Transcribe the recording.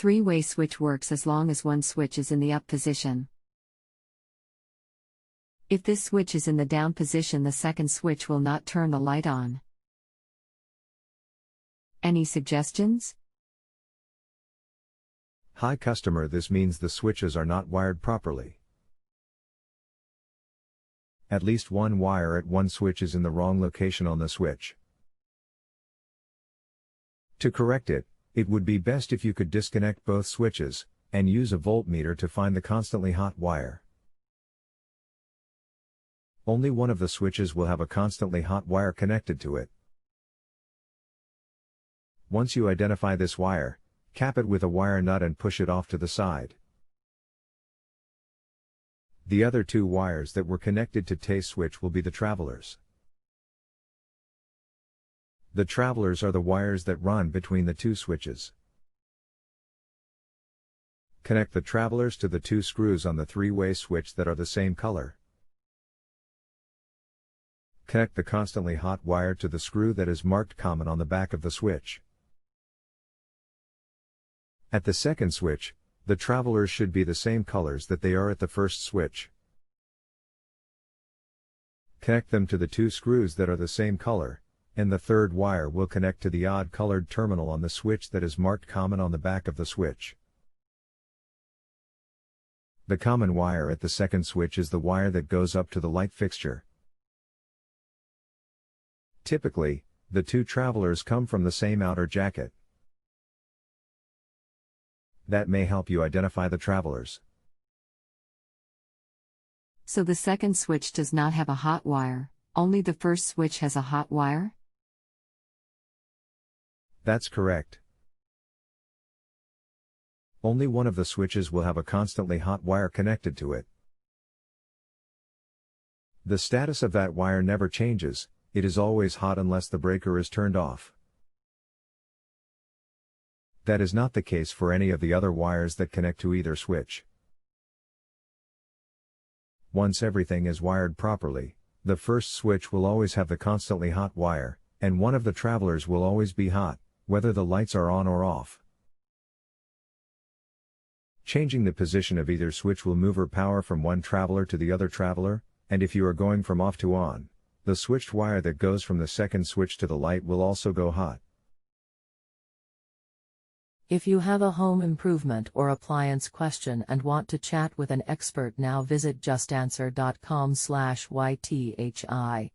three-way switch works as long as one switch is in the up position. If this switch is in the down position, the second switch will not turn the light on. Any suggestions? HiCustomer This means the switches are not wired properly. At least one wire at one switch is in the wrong location on the switch. To correct it, it would be best if you could disconnect both switches, and use a voltmeter to find the constantly hot wire. Only one of the switches will have a constantly hot wire connected to it. Once you identify this wire, cap it with a wire nut and push it off to the side. The other two wires that were connected to test switch will be the travelers. The travelers are the wires that run between the two switches. Connect the travelers to the two screws on the three-way switch that are the same color. Connect the constantly hot wire to the screw that is marked common on the back of the switch. At the second switch, the travelers should be the same colors that they are at the first switch. Connect them to the two screws that are the same color, and the third wire will connect to the odd-colored terminal on the switch that is marked common on the back of the switch. The common wire at the second switch is the wire that goes up to the light fixture. Typically, the two travelers come from the same outer jacket. That may help you identify the travelers. So the second switch does not have a hot wire, only the first switch has a hot wire? That's correct. Only one of the switches will have a constantly hot wire connected to it. The status of that wire never changes, it is always hot unless the breaker is turned off. That is not the case for any of the other wires that connect to either switch. Once everything is wired properly, the first switch will always have the constantly hot wire, and one of the travelers will always be hot, whether the lights are on or off. Changing the position of either switch will move power from one traveler to the other traveler, and if you are going from off to on, the switched wire that goes from the second switch to the light will also go hot. If you have a home improvement or appliance question and want to chat with an expert now, visit JustAnswer.com/YTHI.